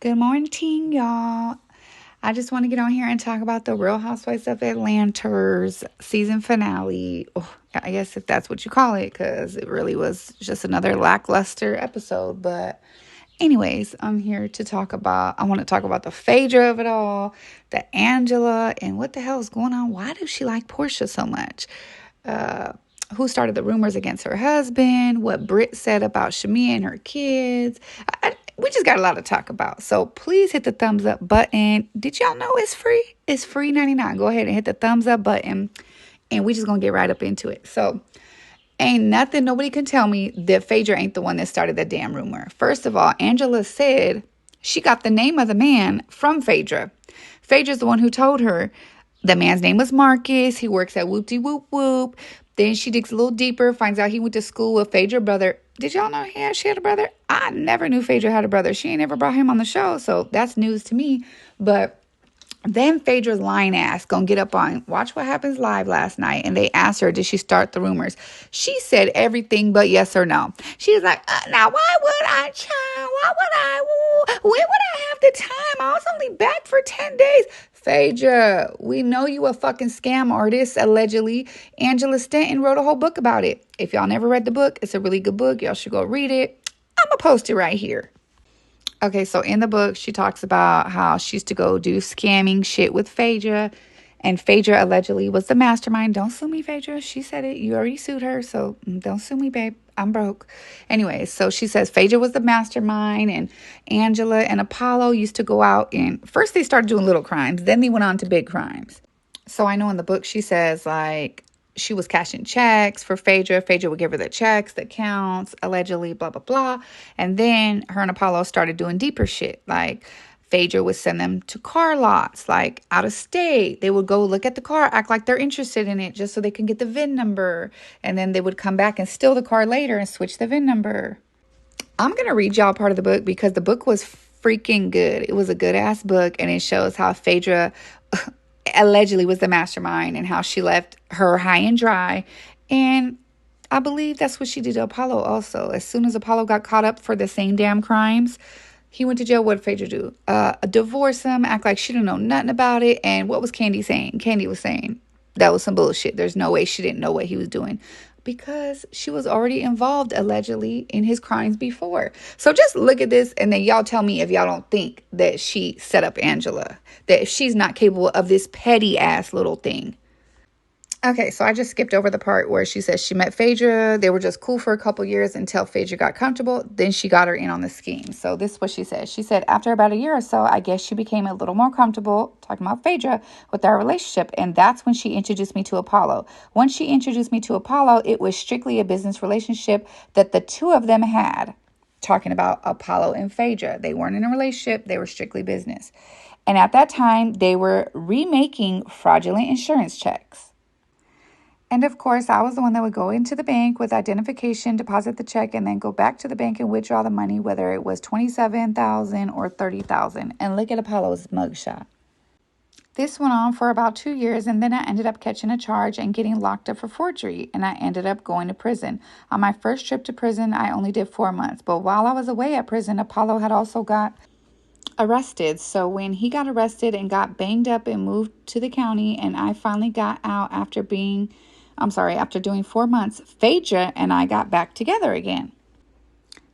Good morning, y'all. I just want to get on here and talk about the Real Housewives of Atlanta's season finale. Oh, I guess if that's what you call it, because it really was just another lackluster episode. But anyways, I'm here to I want to talk about the Phaedra of it all, the Angela, and what the hell is going on? Why does she like Porsha so much? Who started the rumors against her husband, what Britt said about Shamea and her kids. We just got a lot to talk about. So please hit the thumbs up button. Did y'all know it's free? It's free 99. Go ahead and hit the thumbs up button. And we just going to get right up into it. So ain't nothing, nobody can tell me that Phaedra ain't the one that started the damn rumor. First of all, Angela said she got the name of the man from Phaedra. Phaedra's the one who told her the man's name was Marcus. He works at Whoop-de-Whoop-Whoop. Then she digs a little deeper, finds out he went to school with Phaedra's brother. Did y'all know she had a brother? I never knew Phaedra had a brother. She ain't ever brought him on the show, so that's news to me. But then Phaedra's lying ass gonna get up on Watch What Happens Live last night, and they asked her, did she start the rumors? She said everything but yes or no. She was like, now why would I, child? Why would I? When would I have the time? I was only back for 10 days. Phaedra, we know you a fucking scam artist, allegedly. Angela Stanton wrote a whole book about it. If y'all never read the book, it's a really good book. Y'all should go read it. I'm gonna post it right here. Okay, so in the book, she talks about how she used to go do scamming shit with Phaedra. And Phaedra allegedly was the mastermind. Don't sue me, Phaedra. She said it. You already sued her, so don't sue me, babe. I'm broke. Anyway, so she says Phaedra was the mastermind, and Angela and Apollo used to go out and first they started doing little crimes. Then they went on to big crimes. So I know in the book she says, like, she was cashing checks for Phaedra. Phaedra would give her the checks, the counts, allegedly, blah, blah, blah. And then her and Apollo started doing deeper shit. Like, Phaedra would send them to car lots, like out of state. They would go look at the car, act like they're interested in it just so they can get the VIN number. And then they would come back and steal the car later and switch the VIN number. I'm going to read y'all part of the book because the book was freaking good. It was a good ass book, and it shows how Phaedra allegedly was the mastermind and how she left her high and dry. And I believe that's what she did to Apollo also. As soon as Apollo got caught up for the same damn crimes, he went to jail. What did Phaedra do? Divorce him, act like she didn't know nothing about it. And what was Candy saying? Candy was saying that was some bullshit. There's no way she didn't know what he was doing because she was already involved allegedly in his crimes before. So just look at this, and then y'all tell me if y'all don't think that she set up Angela, that if she's not capable of this petty ass little thing. Okay, so I just skipped over the part where she says she met Phaedra. They were just cool for a couple years until Phaedra got comfortable. Then she got her in on the scheme. So this is what she said. She said, after about a year or so, I guess she became a little more comfortable, talking about Phaedra, with our relationship. And that's when she introduced me to Apollo. Once she introduced me to Apollo, it was strictly a business relationship that the two of them had. Talking about Apollo and Phaedra. They weren't in a relationship. They were strictly business. And at that time, they were remaking fraudulent insurance checks. And of course, I was the one that would go into the bank with identification, deposit the check, and then go back to the bank and withdraw the money, whether it was $27,000 or $30,000. And look at Apollo's mugshot. This went on for about 2 years, and then I ended up catching a charge and getting locked up for forgery, and I ended up going to prison. On my first trip to prison, I only did 4 months, but while I was away at prison, Apollo had also got arrested. So when he got arrested and got banged up and moved to the county, and I finally got out after doing 4 months, Phaedra and I got back together again.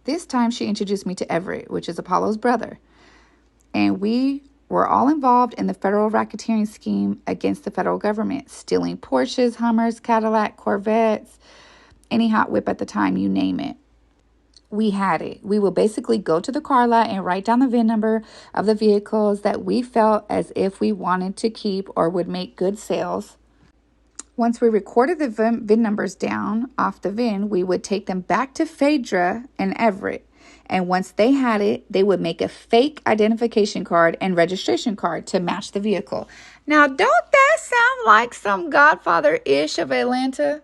This time she introduced me to Everett, which is Apollo's brother. And we were all involved in the federal racketeering scheme against the federal government, stealing Porsches, Hummers, Cadillac, Corvettes, any hot whip at the time, you name it. We had it. We would basically go to the car lot and write down the VIN number of the vehicles that we felt as if we wanted to keep or would make good sales. Once we recorded the VIN numbers down off the VIN, we would take them back to Phaedra and Everett. And once they had it, they would make a fake identification card and registration card to match the vehicle. Now, don't that sound like some Godfather-ish of Atlanta?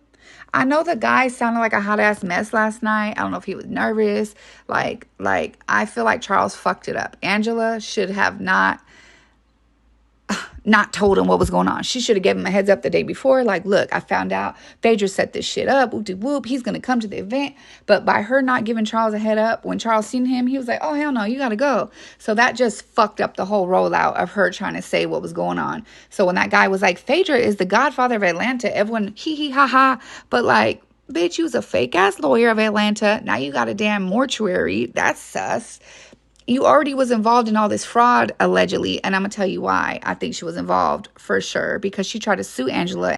I know the guy sounded like a hot-ass mess last night. I don't know if he was nervous. Like I feel like Charles fucked it up. Angela should have not... not told him what was going on. She should have given him a heads up the day before. Like, look, I found out Phaedra set this shit up. Whoop de whoop. He's going to come to the event. But by her not giving Charles a head up, when Charles seen him, he was like, oh, hell no, you got to go. So that just fucked up the whole rollout of her trying to say what was going on. So when that guy was like, Phaedra is the godfather of Atlanta, everyone hee hee ha ha. But like, bitch, you was a fake ass lawyer of Atlanta. Now you got a damn mortuary. That's sus. You already was involved in all this fraud, allegedly. And I'm going to tell you why I think she was involved for sure. Because she tried to sue Angela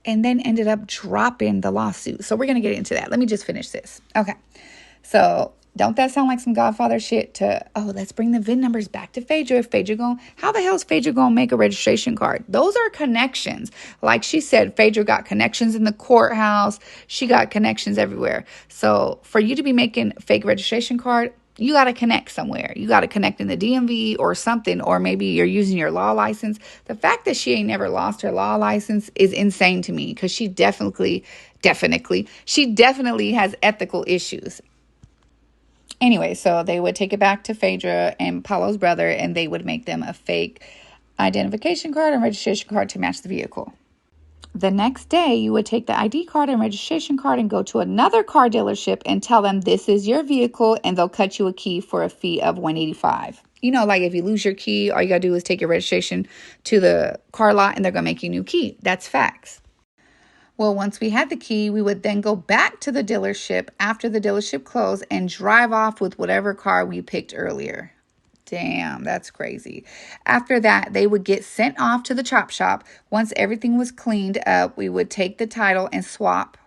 and then ended up dropping the lawsuit. So we're going to get into that. Let me just finish this. Okay. So don't that sound like some Godfather shit to, oh, let's bring the VIN numbers back to Phaedra. How the hell is Phaedra going to make a registration card? Those are connections. Like she said, Phaedra got connections in the courthouse. She got connections everywhere. So for you to be making a fake registration card, you got to connect somewhere. You got to connect in the DMV or something, or maybe you're using your law license. The fact that she ain't never lost her law license is insane to me, because she definitely has ethical issues. Anyway, so they would take it back to Phaedra and Paulo's brother, and they would make them a fake identification card and registration card to match the vehicle. The next day, you would take the ID card and registration card and go to another car dealership and tell them this is your vehicle, and they'll cut you a key for a fee of $185. You know, like if you lose your key, all you got to do is take your registration to the car lot and they're going to make you a new key. That's facts. Well, once we had the key, we would then go back to the dealership after the dealership closed and drive off with whatever car we picked earlier. Damn, that's crazy. After that, they would get sent off to the chop shop. Once everything was cleaned up, we would take the title and swap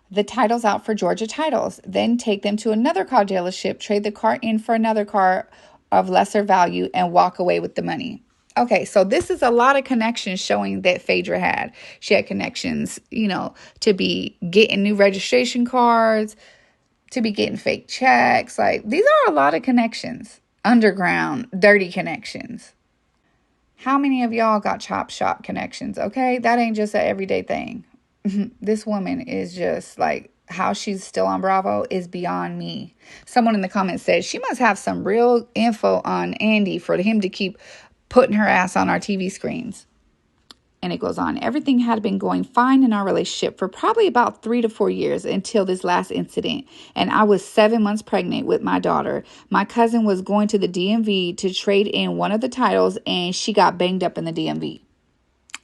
the titles out for Georgia titles. Then take them to another car dealership, trade the car in for another car of lesser value, and walk away with the money. Okay, so this is a lot of connections showing that Phaedra had. She had connections, to be getting new registration cards, to be getting fake checks. Like, these are a lot of connections. Underground, dirty connections. How many of y'all got chop shop connections? Okay, that ain't just an everyday thing. This woman is just like, how she's still on Bravo is beyond me. Someone in the comments said she must have some real info on Andy for him to keep putting her ass on our TV screens. And it goes on. Everything had been going fine in our relationship for probably about 3 to 4 years until this last incident. And I was 7 months pregnant with my daughter. My cousin was going to the DMV to trade in one of the titles, and she got banged up in the DMV.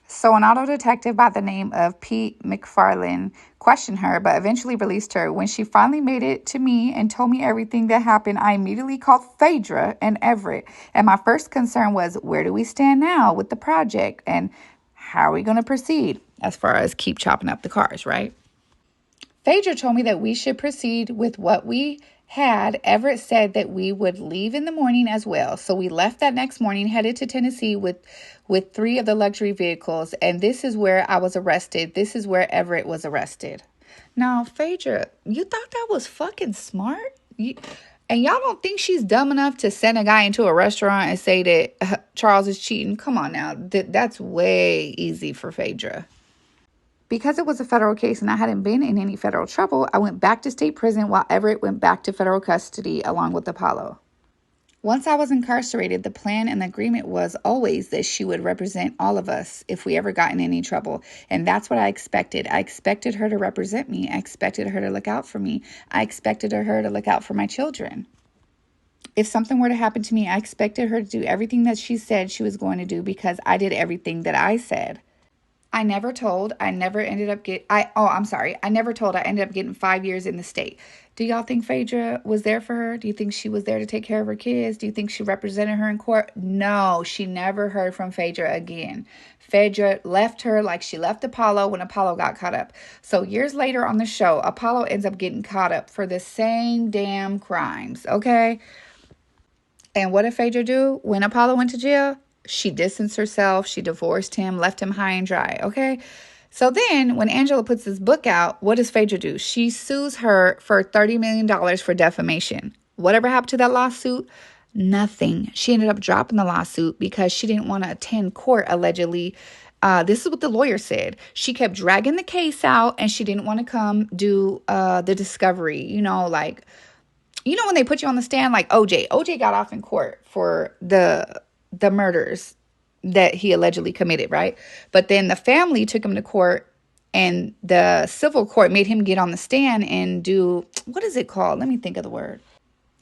So an auto detective by the name of Pete McFarlane questioned her, but eventually released her. When she finally made it to me and told me everything that happened, I immediately called Phaedra and Everett. And my first concern was, where do we stand now with the project? And how are we going to proceed as far as keep chopping up the cars, right? Phaedra told me that we should proceed with what we had. Everett said that we would leave in the morning as well. So we left that next morning, headed to Tennessee with 3 of the luxury vehicles. And this is where I was arrested. This is where Everett was arrested. Now, Phaedra, you thought that was fucking smart? And y'all don't think she's dumb enough to send a guy into a restaurant and say that Charles is cheating? Come on now. That's way easy for Phaedra. Because it was a federal case and I hadn't been in any federal trouble, I went back to state prison while Everett went back to federal custody along with Apollo. Once I was incarcerated, the plan and the agreement was always that she would represent all of us if we ever got in any trouble. And that's what I expected. I expected her to represent me. I expected her to look out for me. I expected her to look out for my children. If something were to happen to me, I expected her to do everything that she said she was going to do, because I did everything that I said. I never told I ended up getting 5 years in the state. Do y'all think Phaedra was there for her? Do you think she was there to take care of her kids? Do you think she represented her in court? No, she never heard from Phaedra again. Phaedra left her like she left Apollo when Apollo got caught up. So years later on the show, Apollo ends up getting caught up for the same damn crimes, okay? And what did Phaedra do when Apollo went to jail? She distanced herself. She divorced him, left him high and dry, okay? So then when Angela puts this book out, what does Phaedra do? She sues her for $30 million for defamation. Whatever happened to that lawsuit? Nothing. She ended up dropping the lawsuit because she didn't want to attend court, allegedly. This is what the lawyer said. She kept dragging the case out and she didn't want to come do the discovery. When they put you on the stand, like OJ. OJ got off in court for the murders. that he allegedly committed, right? But then the family took him to court, and the civil court made him get on the stand and do, what is it called? Let me think of the word.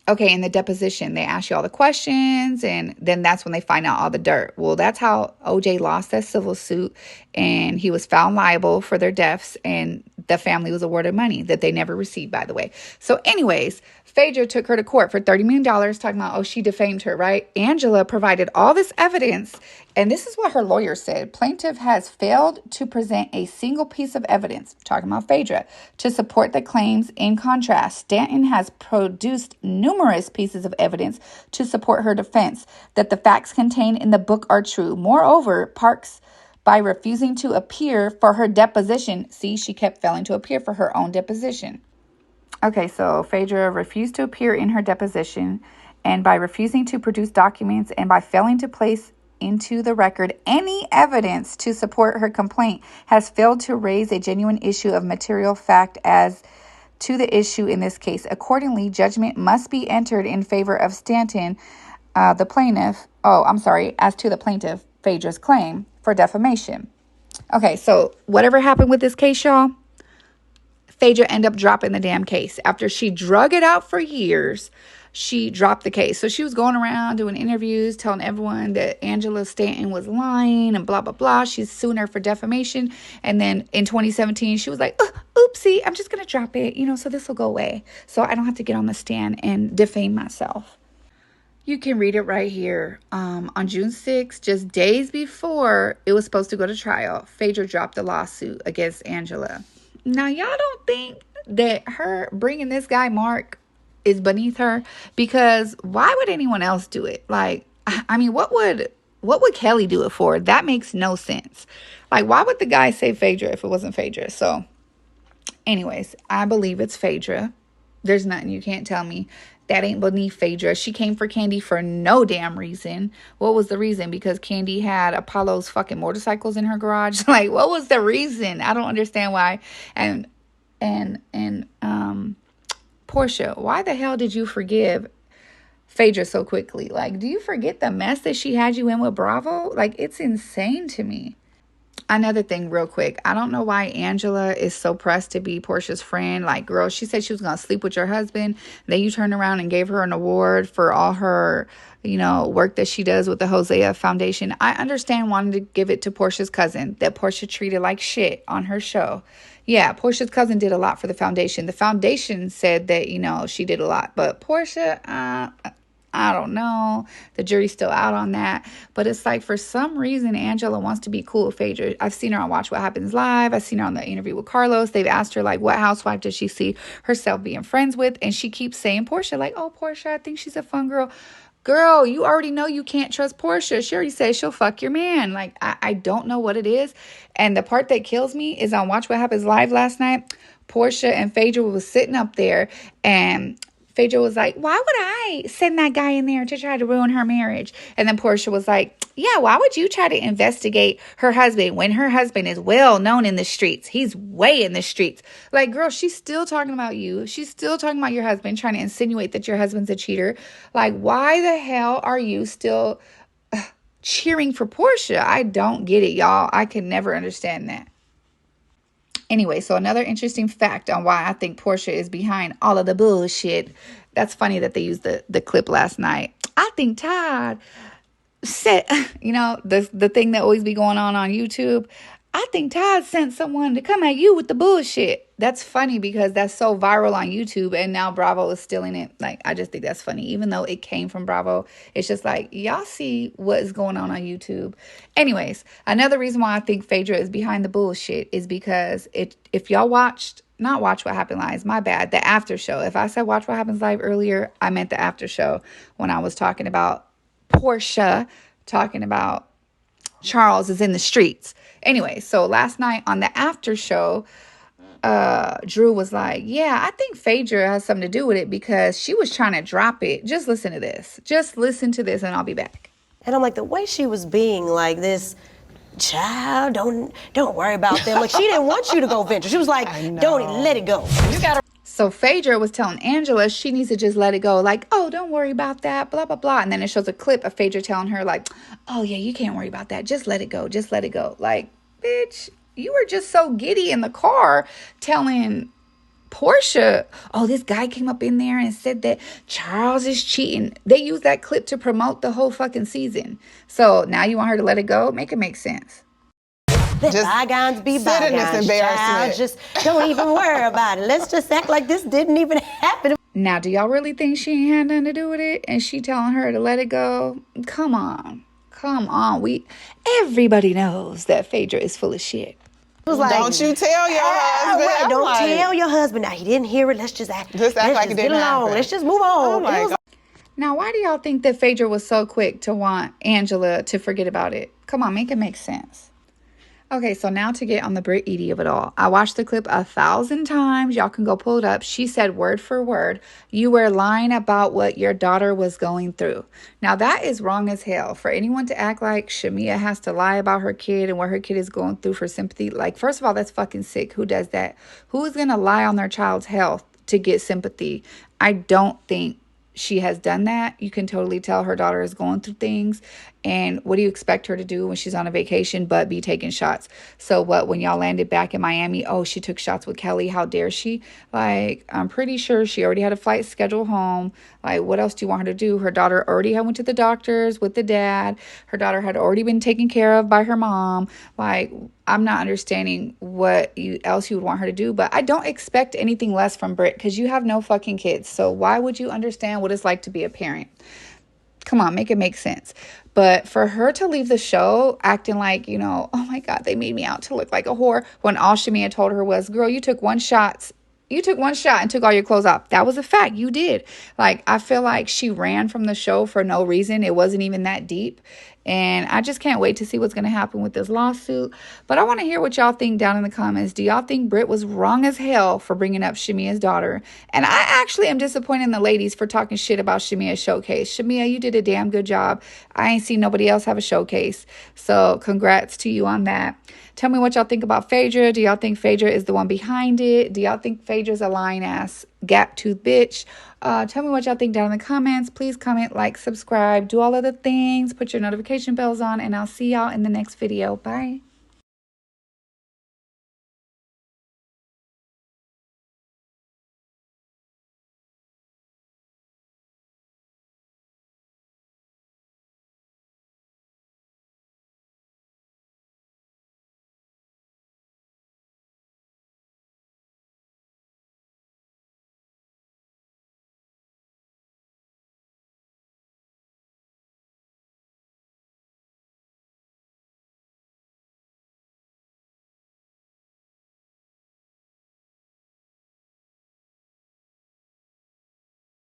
Okay, in the deposition, they ask you all the questions, and then that's when they find out all the dirt. Well, that's how OJ lost that civil suit, and he was found liable for their deaths, and the family was awarded money that they never received, by the way. So anyways, Phaedra took her to court for $30 million, talking about, oh, she defamed her, right? Angela provided all this evidence, and this is what her lawyer said. Plaintiff has failed to present a single piece of evidence, talking about Phaedra, to support the claims. In contrast, Stanton has produced numerous pieces of evidence to support her defense that the facts contained in the book are true. Moreover, Parks, by refusing to appear for her deposition, see, she kept failing to appear for her own deposition. Okay, so Phaedra refused to appear in her deposition, and by refusing to produce documents and by failing to place into the record any evidence to support her complaint, has failed to raise a genuine issue of material fact as to the issue in this case. Accordingly, judgment must be entered in favor of Stanton, the plaintiff. As to the plaintiff, Phaedra's claim for defamation. Okay, so whatever happened with this case, y'all, Phaedra ended up dropping the damn case. After she drug it out for years, she dropped the case. So she was going around doing interviews, telling everyone that Angela Stanton was lying and blah, blah, blah. She's suing her for defamation. And then in 2017, she was like, oopsie, I'm just going to drop it, so this will go away. So I don't have to get on the stand and defame myself. You can read it right here. On June 6th, just days before it was supposed to go to trial, Phaedra dropped a lawsuit against Angela. Now, y'all don't think that her bringing this guy, Mark, is beneath her? Because why would anyone else do it? Like, I mean, what would Kelly do it for? That makes no sense. Like, why would the guy say Phaedra if it wasn't Phaedra? So, anyways, I believe it's Phaedra. There's nothing you can't tell me that ain't beneath Phaedra. She came for Kandi for no damn reason. What was the reason? Because Kandi had Apollo's fucking motorcycles in her garage. Like, what was the reason? I don't understand why. And Porsha, why the hell did you forgive Phaedra so quickly? Like, do you forget the mess that she had you in with Bravo? Like, it's insane to me. Another thing real quick. I don't know why Angela is so pressed to be Porsha's friend. Like, girl, she said she was going to sleep with your husband. Then you turned around and gave her an award for all her, work that she does with the Hosea Foundation. I understand wanting to give it to Porsha's cousin that Porsha treated like shit on her show. Yeah, Porsha's cousin did a lot for the foundation. The foundation said that, she did a lot. But Porsha, I don't know. The jury's still out on that. But it's like, for some reason, Angela wants to be cool with Phaedra. I've seen her on Watch What Happens Live. I've seen her on the interview with Carlos. They've asked her, like, what housewife does she see herself being friends with? And she keeps saying Porsha, like, oh, Porsha, I think she's a fun girl. Girl, you already know you can't trust Porsha. She already says she'll fuck your man. Like, I don't know what it is. And the part that kills me is on Watch What Happens Live last night. Porsha and Phaedra was sitting up there, and Phaedra was like, why would I send that guy in there to try to ruin her marriage? And then Porsha was like, yeah, why would you try to investigate her husband when her husband is well known in the streets? He's way in the streets. Like, girl, she's still talking about you. She's still talking about your husband, trying to insinuate that your husband's a cheater. Like, why the hell are you still cheering for Porsha? I don't get it, y'all. I can never understand that. Anyway, so another interesting fact on why I think Porsha is behind all of the bullshit. That's funny that they used the clip last night. I think Todd said, the thing that always be going on YouTube. I think Todd sent someone to come at you with the bullshit. That's funny because that's so viral on YouTube, and now Bravo is stealing it. Like, I just think that's funny. Even though it came from Bravo, it's just like, y'all see what is going on YouTube. Anyways, another reason why I think Phaedra is behind the bullshit is because if y'all not Watch What Happens Live, my bad, the after show. If I said Watch What Happens Live earlier, I meant the after show when I was talking about Porsha, talking about Charles is in the streets. Anyway, so last night on the after show, Drew was like, yeah, I think Phaedra has something to do with it because she was trying to drop it. Just listen to this. Just listen to this and I'll be back. And I'm like, the way she was being like this, child, don't worry about them. Like, she didn't want you to go venture. She was like, don't let it go. You gotta. So Phaedra was telling Angela she needs to just let it go. Like, oh, don't worry about that, blah, blah, blah. And then it shows a clip of Phaedra telling her, like, oh, yeah, you can't worry about that. Just let it go. Just let it go. Like, bitch, you were just so giddy in the car telling Portia, oh, this guy came up in there and said that Charles is cheating. They used that clip to promote the whole fucking season. So now you want her to let it go? Make it make sense. Let bygones be bygones, child. Just don't even worry about it. Let's just act like this didn't even happen. Now, do y'all really think she ain't had nothing to do with it? And she telling her to let it go? Come on. Come on. Everybody knows that Phaedra is full of shit. Like, don't you tell your husband. Right, don't tell your husband. Now, he didn't hear it. Let's just act like it didn't happen. Let's just move on. Oh my God. Now, why do y'all think that Phaedra was so quick to want Angela to forget about it? Come on, make it make sense. Okay, so now to get on the Britt of it all. I watched the clip 1,000 times. Y'all can go pull it up. She said word for word, you were lying about what your daughter was going through. Now, that is wrong as hell. For anyone to act like Shamea has to lie about her kid and what her kid is going through for sympathy. Like, first of all, that's fucking sick. Who does that? Who is going to lie on their child's health to get sympathy? I don't think she has done that. You can totally tell her daughter is going through things. And what do you expect her to do when she's on a vacation but be taking shots? So what, when y'all landed back in Miami, oh, she took shots with Kelly. How dare she? Like, I'm pretty sure she already had a flight scheduled home. Like, what else do you want her to do? Her daughter already had went to the doctors with the dad. Her daughter had already been taken care of by her mom. Like, I'm not understanding what else you would want her to do. But I don't expect anything less from Britt because you have no fucking kids. So why would you understand what it's like to be a parent? Come on, make it make sense. But for her to leave the show acting like, oh my God, they made me out to look like a whore when all Shamea told her was, girl, you took one shot and took all your clothes off. That was a fact. You did. Like, I feel like she ran from the show for no reason. It wasn't even that deep. And I just can't wait to see what's going to happen with this lawsuit. But I want to hear what y'all think down in the comments. Do y'all think Britt was wrong as hell for bringing up Shamea's daughter? And I actually am disappointed in the ladies for talking shit about Shamea's showcase. Shamea, you did a damn good job. I ain't seen nobody else have a showcase. So congrats to you on that. Tell me what y'all think about Phaedra. Do y'all think Phaedra is the one behind it? Do y'all think Phaedra's a lying ass gap-toothed bitch? Tell me what y'all think down in the comments. Please comment, like, subscribe, do all of the things. Put your notification bells on, and I'll see y'all in the next video. Bye.